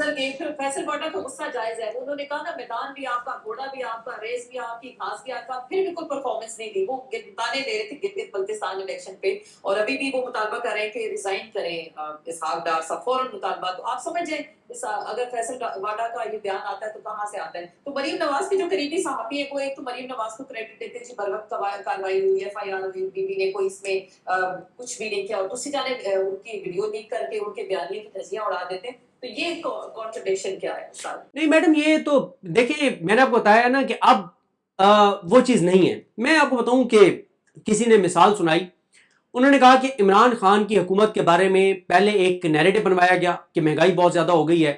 گزر گئے. پھر فیصل واٹا کا غصہ جائز ہے, انہوں نے کہا نا میدان بھی آپ کا, گھوڑا بھی آپ کا, ریس بھی آپ کی, گھاس بھی آپ کا, پھر بھی کوئی پرفارمنس نہیں دی. وہ تانے دے رہے تھے گلگت بلتستان الیکشن پہ, اور ابھی بھی وہ مطالبہ کر رہے ہیں کہ ریزائن کریں اسحاق ڈار صاحب, فوراً مطالبہ. تو آپ سمجھیں اگر فیصل واٹا کا یہ بیان آتا ہے تو کہاں سے آتا ہے. تو مریم نواز کے جو قریبی صحافی ہیں وہ ایک تو مریم نواز کو کریڈٹ دیتے ہیں جی بر وقت کارروائی ہوئی, ایف آئی آر ہوئی, بی بی نے کوئی اس میں کچھ بھی نہیں کیا, اور دوسری جانب ان کی ویڈیو لیک کر کے ان کے بیانیے کی تجزیہ اڑا دیتے ہیں. تو یہ کانٹرڈکشن کیا ہے سر؟ نہیں میڈم, یہ تو دیکھیں میں نے آپ کو بتایا نا کہ اب وہ چیز نہیں ہے. میں آپ کو بتاؤں کہ کسی نے مثال سنائی, انہوں نے کہا کہ عمران خان کی حکومت کے بارے میں پہلے ایک نیریٹو بنوایا گیا کہ مہنگائی بہت زیادہ ہو گئی ہے,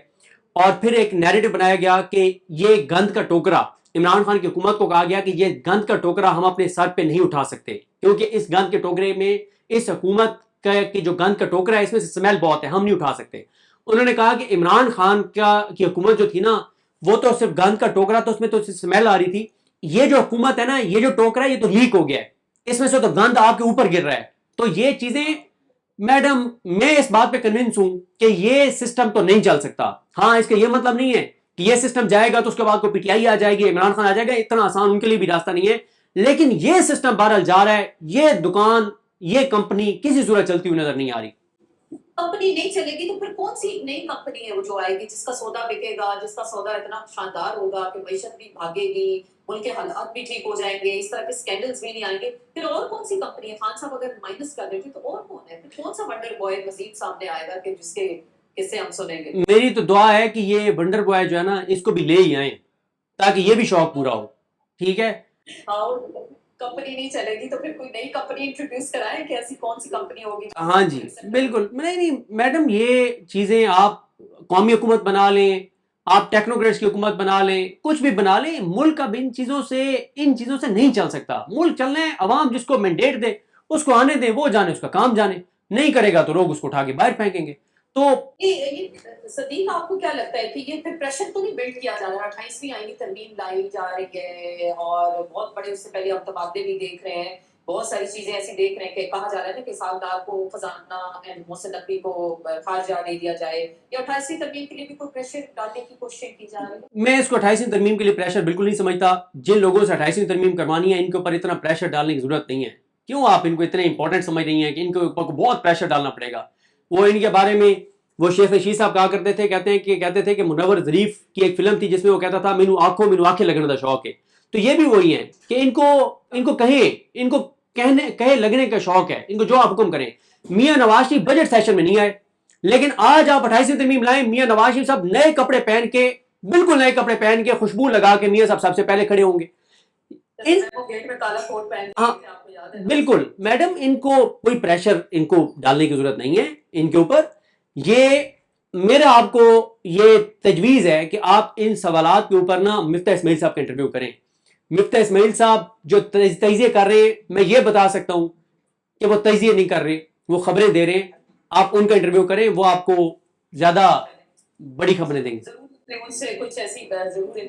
اور پھر ایک نیریٹو بنایا گیا کہ یہ گند کا ٹوکرا, عمران خان کی حکومت کو کہا گیا کہ یہ گند کا ٹوکرا ہم اپنے سر پہ نہیں اٹھا سکتے کیونکہ اس گند کے ٹوکرے میں, اس حکومت کی جو گند کا ٹوکرا ہے اس میں سے سمیل بہت ہے, ہم نہیں اٹھا سکتے. انہوں نے کہا کہ عمران خان کی حکومت جو تھی نا وہ تو صرف گند کا ٹوکرا, تو اس میں تو سمیل آ رہی تھی. یہ جو حکومت ہے نا, یہ جو ٹوکرا ہے یہ تو لیک ہو گیا ہے, اس میں سے تو گند آپ کے اوپر گر رہا ہے. تو یہ چیزیں میڈم میں اس بات پہ کنونس ہوں کہ یہ سسٹم تو نہیں چل سکتا. ہاں اس کا یہ مطلب نہیں ہے کہ یہ سسٹم جائے گا تو اس کے بعد کوئی پی ٹی آئی آ جائے گی, عمران خان آ جائے گا, اتنا آسان ان کے لیے بھی راستہ نہیں ہے. لیکن یہ سسٹم بہرحال جا رہا ہے, یہ دکان, یہ کمپنی کسی صورت چلتی ہوئی نظر نہیں آ رہی. کمپنی نہیں چلے گی تو پھر کون سی نئی کمپنی ہے وہ جو آئے گی جس کا سودا بکے گا, جس کا سودا اتنا شاندار ہوگا کہ معیشت بھی بھاگے گی, ملک کے حالات بھی ٹھیک ہو جائیں گے, اس طرح کے اسکینڈلز بھی نہیں آئیں گے. پھر اور کون سی کمپنی ہے؟ خان صاحب اگر مائنس کر دیتے تو اور کون ہے؟ پھر کون سا ونڈر بوائے مزید سامنے آئے گا کہ جس کے قصے ہم سنیں گے؟ میری تو دعا ہے کہ یہ ونڈر بوائے جو ہے نا اس کو بھی لے ہی آئیں تاکہ یہ بھی شوق پورا ہو. ٹھیک ہے, اور کمپنی نہیں چلے گی تو پھر کوئی نئی کمپنی انٹروڈیوس کرائیں کہ ایسی کون سی کمپنی ہوگی. ہاں جی بالکل. نہیں میڈم, یہ چیزیں آپ قومی حکومت بنا لیں, آپ ٹیکنوکریٹس کی حکومت بنا لیں, کچھ بھی بنا لیں, ملک اب ان چیزوں سے نہیں چل سکتا. ملک چلنا ہے, عوام جس کو مینڈیٹ دے اس کو آنے دیں, وہ جانے, اس کا کام جانے, نہیں کرے گا تو لوگ اس کو اٹھا کے باہر پھینکیں گے. تو صدیق آپ کو کیا لگتا ہے کہ یہ پھر پریشر تو نہیں بلڈ کیا جا رہا؟ 28ویں آئینی ترمیم لائی جا رہی ہے اور بہت بڑے, اس سے پہلے ہم تبادلے بھی دیکھ رہے ہیں, بہت ساری چیزیں ایسی دیکھ رہے ہیں کہ کہا جا رہا ہے نا کہ اسحاق ڈار کو خزانہ اینڈ محسن نقوی کو خارجہ دے دیا جائے, یا 28ویں ترمیم کے لیے بھی کوئی پریشر ڈالنے کی کوشش کی جا رہی ہے؟ میں اس کو 28ویں ترمیم کے لیے پریشر بالکل نہیں سمجھتا. جن لوگوں سے 28ویں ترمیم کروانی ہے ان کے اوپر اتنا پریشر ڈالنے کی ضرورت نہیں ہے. کیوں آپ ان کو اتنے امپورٹنٹ سمجھ رہی ہیں کہ ان کے اوپر بہت پریشر ڈالنا پڑے گا؟ وہ ان کے بارے میں وہ شیخ رشید صاحب کہا کرتے تھے, کہتے تھے کہ منور ظریف کی ایک فلم تھی جس میں وہ کہتا تھا مینو آنکھیں لگنے کا شوق ہے. تو یہ بھی وہی ہیں کہ ان کو کہے لگنے کا شوق ہے, ان کو جو آپ حکم کریں. میاں نواز شریف بجٹ سیشن میں نہیں آئے, لیکن آج آپ 28ویں ترمیم لائیں, میاں نواز شریف صاحب نئے کپڑے پہن کے, بالکل نئے کپڑے پہن کے, خوشبو لگا کے میاں صاحب سب سے پہلے کھڑے ہوں گے. ہاں بالکل میڈم, ان کو کوئی پریشر ان کو ڈالنے کی ضرورت نہیں ہے ان کے اوپر. یہ میرا آپ کو یہ تجویز ہے کہ آپ ان سوالات کے اوپر نا مفتاح اسماعیل صاحب کا انٹرویو کریں. مفتاح اسماعیل صاحب جو تجزیے کر رہے ہیں, میں یہ بتا سکتا ہوں کہ وہ تجزیے نہیں کر رہے, وہ خبریں دے رہے ہیں. آپ ان کا انٹرویو کریں, وہ آپ کو زیادہ بڑی خبریں دیں گے. ان سے کچھ ایسی ضرور دیں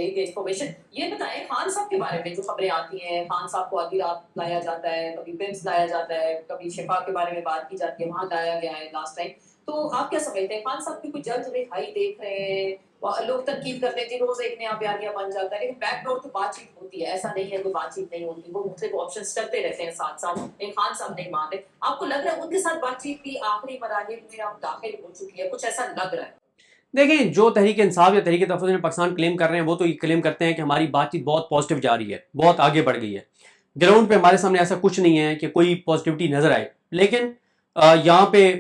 گے انفارمیشن. یہ بتائیں خان صاحب کے بارے میں جو خبریں آتی ہیں, خان صاحب کو آدھی رات لایا جاتا ہے, کبھی پمس لایا جاتا ہے, کبھی شفا کے بارے میں بات کی جاتی ہے, وہاں لایا گیا ہے لاسٹ ٹائم. تو آپ کیا سمجھتے ہیں خان صاحب کی کوئی جلد رہائی دیکھ رہے ہیں؟ لوگ تنقید کرتے ہیں کہ روز ایک نیا بیانیہ بن جاتا ہے, لیکن بیک ڈور تو بات چیت ہوتی ہے, ایسا نہیں ہے کوئی بات چیت نہیں ہوتی, وہ مختلف آپشنز کرتے رہتے ہیں ساتھ ساتھ, لیکن خان صاحب نہیں مان رہے. آپ کو لگ رہا ہے ان کے ساتھ بات چیت کی آخری مراحل میں اب داخل ہو چکی ہے؟ کچھ ایسا لگ رہا ہے؟ دیکھیں, جو تحریک انصاف یا تحریک تحفظ پاکستان کلیم کر رہے ہیں وہ تو یہ کلیم کرتے ہیں کہ ہماری بات چیت بہت پازیٹیو جا رہی ہے, بہت آگے بڑھ گئی ہے. گراؤنڈ پہ ہمارے سامنے ایسا کچھ نہیں ہے کہ کوئی پازیٹیوٹی نظر آئے. لیکن یہاں پہ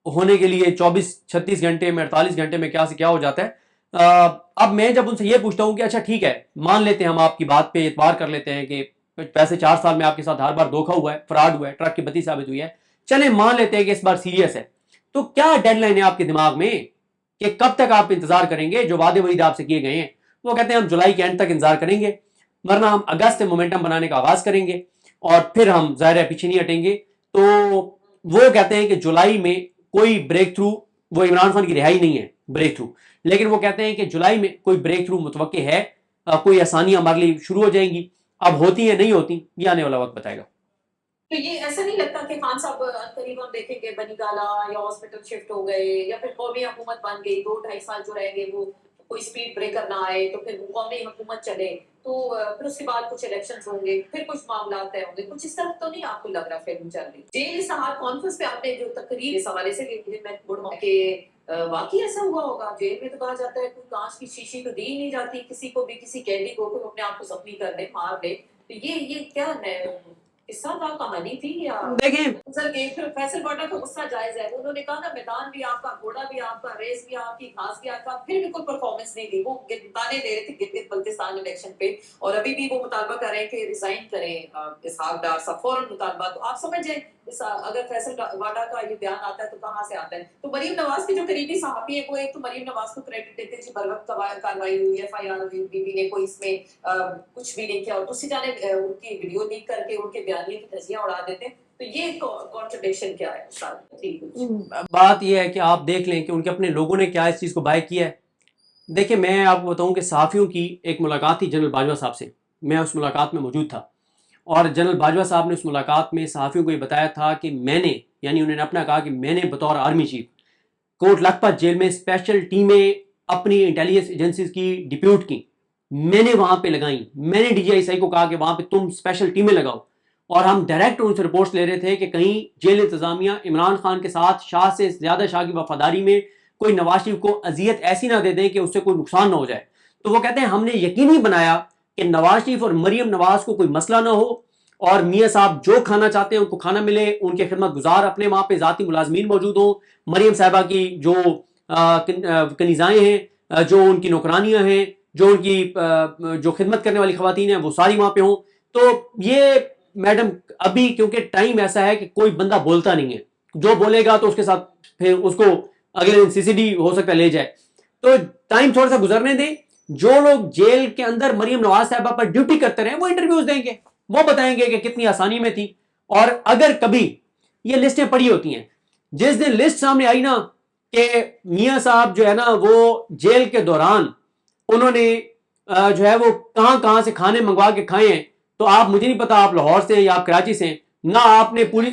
ہونے کے لیے 24-36 گھنٹے میں 48 گھنٹے میں کیا سے کیا ہو جاتا ہے. اب میں جب ان سے یہ پوچھتا ہوں کہ اچھا ٹھیک ہے, مان لیتے ہیں ہم آپ کی بات پہ اعتبار کر لیتے ہیں کہ پیسے 4 سال میں آپ کے ساتھ ہر بار دھوکا ہوا ہے, فراڈ ہوا ہے, ٹرک کی بتی ثابت ہوئی ہے, چلیں مان لیتے ہیں کہ اس بار سیریس ہے, تو کیا ڈیڈ لائن ہے آپ کے دماغ میں کہ کب تک آپ انتظار کریں گے؟ جو وعدے وعید آپ سے کیے گئے ہیں وہ کہتے ہیں ہم جولائی کے اینڈ تک انتظار کریں گے, ورنہ ہم اگست میں مومنٹم بنانے کا آغاز کریں گے اور پھر ہم ظاہر ہے پیچھے نہیں ہٹیں گے. تو وہ کہتے ہیں کہ جولائی میں کوئی بریک تھرو, وہ عمران خان کی رہائی نہیں ہے بریک تھرو, لیکن وہ کہتے ہیں کہ جولائی میں کوئی بریک تھرو متوقع ہے, کوئی آسانیاں ہمارے لیے شروع ہو جائیں گی. اب ہوتی ہیں نہیں ہوتی یہ آنے والا وقت بتائے گا. تو یہ ایسا نہیں لگتا کہ خان صاحب قریب ہم دیکھیں گے بنی گالا یا ہاسپٹل شفٹ ہو گئے یا پھر قومی حکومت بن گئی 2-2.5 سال جو رہیں گے وہ کوئی اسپیڈ بریکر نہ آئے تو پھر وہ قومی حکومت چلے تو پھر اس کے بعد کچھ الیکشن ہوں گے پھر کچھ معاملات طے ہوں گے کچھ اس طرح تو نہیں آپ کو لگ رہا فلم چل رہی جیل صاحب کانفرنس پہ آپ نے جو تقریر اس حوالے سے میں کہ واقعی ایسا ہوا ہوگا جیل میں تو کہا جاتا ہے کوئی کانچ کی شیشی تو دی نہیں جاتی کسی کو بھی کسی قیدی کو اپنے آپ کو زخمی کر دے مار دے تو یہ کیا قصہ تھا کہانی تھی یا دیکھیں سر پھر فیصل باٹا کا غصہ جائز ہے انہوں نے کہا نا میدان بھی آپ کا گھوڑا بھی آپ کا ریس بھی آپ کی گھاس بھی آپ کا پھر بھی کوئی پرفارمنس نہیں دی وہ تانے دے رہے تھے گلگت بلتستان الیکشن پہ اور ابھی بھی وہ مطالبہ کر رہے ہیں کہ ریزائن کریں اسحاق ڈار صاحب فوراً مطالبہ تو آپ سمجھ جائیں اگر فیصل باٹا کا یہ بیان آتا ہے تو کہاں سے آتا ہے تو مریم نواز کے جو قریبی صحافی ہیں وہ ایک تو مریم نواز کو کریڈٹ دیتے جی بر وقت کاروائی ہوئی FIR ہوئی بی بی نے کوئی اس میں کچھ بھی نہیں کیا اور دوسری جانب ان کی ویڈیو لیک کر کے ان کے بیانیے کی دھجیاں اڑا دیتے ہیں تو یہ کانٹرڈکشن کیا ہے بات یہ ہے کہ آپ دیکھ لیں کہ ان کے اپنے لوگوں نے کیا اس چیز کو بائی کیا ہے دیکھیں میں آپ کو بتاؤں کہ صحافیوں کی ایک ملاقات تھی جنرل باجوہ صاحب سے میں اس ملاقات میں موجود تھا اور جنرل باجوہ صاحب نے اس ملاقات میں صحافیوں کو یہ بتایا تھا کہ میں نے یعنی انہوں نے اپنا کہا کہ میں نے بطور army chief Kot Lakhpat jail میں اسپیشل ٹیمیں اپنی انٹیلیجنس ایجنسیز کی ڈپیوٹ کی میں نے وہاں پہ لگائیں میں نے DGI کو کہا کہ وہاں پہ تم اسپیشل ٹیمیں لگاؤ اور ہم ڈائریکٹ ان سے رپورٹس لے رہے تھے کہ کہیں جیل انتظامیہ عمران خان کے ساتھ شاہ سے زیادہ شاہ کی وفاداری میں کوئی نواز شریف کو اذیت ایسی نہ دے دیں کہ اس سے کوئی نقصان نہ ہو جائے تو وہ کہتے ہیں ہم نے یقینی بنایا کہ نواز شریف اور مریم نواز کو کوئی مسئلہ نہ ہو اور میاں صاحب جو کھانا چاہتے ہیں ان کو کھانا ملے ان کے خدمت گزار اپنے وہاں پہ ذاتی ملازمین موجود ہوں مریم صاحبہ کی جو کنیزائیں ہیں جو ان کی نوکرانیاں ہیں جو ان کی جو خدمت کرنے والی خواتین ہیں وہ ساری وہاں پہ ہوں تو یہ میڈم ابھی کیونکہ ٹائم ایسا ہے کہ کوئی بندہ بولتا نہیں ہے جو بولے گا تو اس کے ساتھ پھر اس کو اگلے دن CCD ہو سکتا ہے لے جائے تو ٹائم تھوڑا سا گزرنے دیں جو لوگ جیل کے اندر مریم نواز صاحبہ پر ڈیوٹی کرتے رہے وہ انٹرویوز دیں گے وہ بتائیں گے کہ کتنی آسانی میں تھی اور اگر کبھی یہ لسٹیں پڑی ہوتی ہیں جس دن لسٹ سامنے آئی نا کہ میاں صاحب جو ہے نا وہ جیل کے دوران انہوں نے جو ہے وہ کہاں سے کھانے منگوا کے کھائے ہیں تو آپ مجھے نہیں پتا آپ لاہور سے یا آپ کراچی سے نہ آپ نے پوری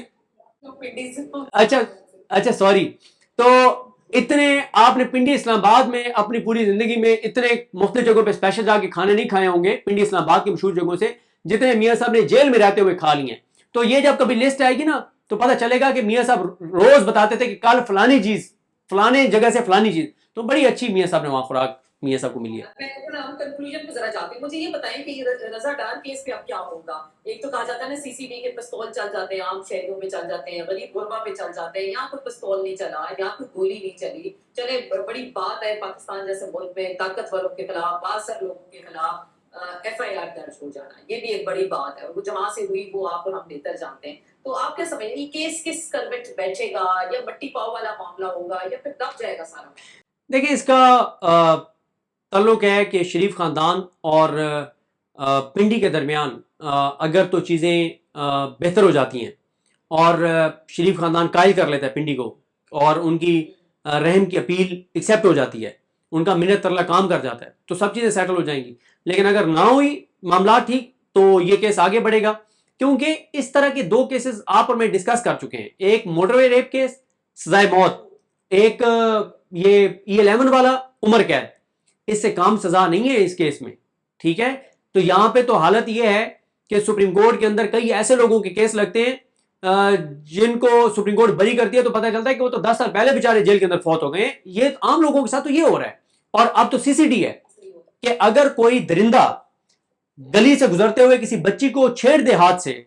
اچھا سوری تو اتنے آپ نے پنڈی اسلام آباد میں اپنی پوری زندگی میں اتنے مختلف جگہوں پہ اسپیشل جا کے کھانے نہیں کھائے ہوں گے پنڈی اسلام آباد کی مشہور جگہوں سے جتنے میاں صاحب نے جیل میں رہتے ہوئے کھا لیے تو یہ جب کبھی لسٹ آئے گی نا تو پتہ چلے گا کہ میاں صاحب روز بتاتے تھے کہ کل فلانی چیز فلانے جگہ سے فلانی چیز تو بڑی اچھی میاں صاحب نے وہاں خوراک میاں صاحب کو ملی ہے میں کنکلوژن پہ ذرا جاتی ہوں مجھے یہ بتائیں کہ رضا ڈار کیس پہ اب کیا ہوگا ایک تو کہا جاتا ہے نا CCD کے پستول چل جاتے ہیں عام شہریوں میں چل جاتے ہیں غریب غربا پہ چل جاتے ہیں یہاں کوئی پستول نہیں چلا یہاں کوئی گولی نہیں چلی چلے بڑی بات ہے پاکستان جیسے ملک میں طاقتوروں کے خلاف بااثر لوگوں کے خلاف FIR درج ہو جانا یہ بھی ایک بڑی بات ہے وہ جہاں سے ہوئی وہ آپ اور ہم بہتر جانتے ہیں تو آپ کیا سمجھیں یہ کیس کس کروٹ بیٹھے گا یا مٹی پاؤ والا معاملہ ہوگا یا پھر دب جائے گا سارا دیکھیں اس کا تعلق ہے کہ شریف خاندان اور پنڈی کے درمیان اگر تو چیزیں بہتر ہو جاتی ہیں اور شریف خاندان قائل کر لیتا ہے پنڈی کو اور ان کی رحم کی اپیل ایکسیپٹ ہو جاتی ہے ان کا منت ترلا کام کر جاتا ہے تو سب چیزیں سیٹل ہو جائیں گی لیکن اگر نہ ہوئی معاملات ٹھیک تو یہ کیس آگے بڑھے گا کیونکہ اس طرح کے 2 کیسز آپ اور میں ڈسکس کر چکے ہیں ایک موٹر وے ریپ کیس سزائے موت ایک یہ E11 والا عمر قید اس سے کام سزا نہیں ہے اس کیس میں ٹھیک ہے تو یہاں پہ تو حالت یہ ہے کہ سپریم کورٹ کے اندر کئی ایسے لوگوں کے کیس لگتے ہیں جن کو سپریم کورٹ بری کرتی ہے تو پتہ چلتا ہے کہ وہ تو 10 سال پہلے بیچارے جیل کے اندر فوت ہو گئے ہیں یہ عام لوگوں کے ساتھ تو یہ ہو رہا ہے اور اب تو CCD ہے کہ اگر کوئی درندہ گلی سے گزرتے ہوئے کسی بچی کو چھیڑ دے ہاتھ سے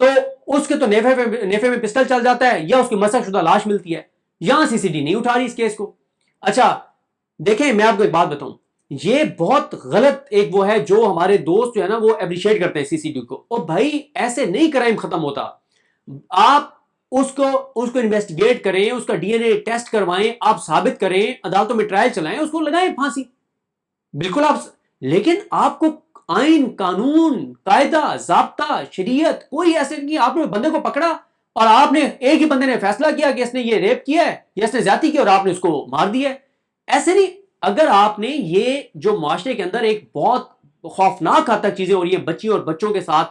تو اس کے تو نیفے میں پسٹل چل جاتا ہے یا اس کی مسخ شدہ لاش ملتی ہے یہاں CCD نہیں اٹھا رہی اس کیس کو اچھا دیکھیں میں آپ کو ایک بات بتاؤں یہ بہت غلط ایک وہ ہے جو ہمارے دوست جو ہے نا وہ اپریشیٹ کرتے ہیں CCD کو اور بھائی ایسے نہیں کرائم ختم ہوتا آپ اس کو انویسٹیگیٹ کریں اس کا DNA ٹیسٹ کروائیں آپ ثابت کریں عدالتوں میں ٹرائل چلائیں اس کو لگائیں پھانسی بالکل آپ لیکن آپ کو آئین قانون قاعدہ ضابطہ شریعت کوئی ایسے نہیں آپ نے بندے کو پکڑا اور آپ نے ایک ہی بندے نے فیصلہ کیا کہ اس نے یہ ریپ کیا ہے یا اس نے زیادتی کی اور آپ نے اس کو مار دیا ہے ایسے نہیں اگر آپ نے یہ جو معاشرے کے اندر ایک بہت خوفناک حد تک چیزیں ہو رہی ہیں بچیوں اور بچوں کے ساتھ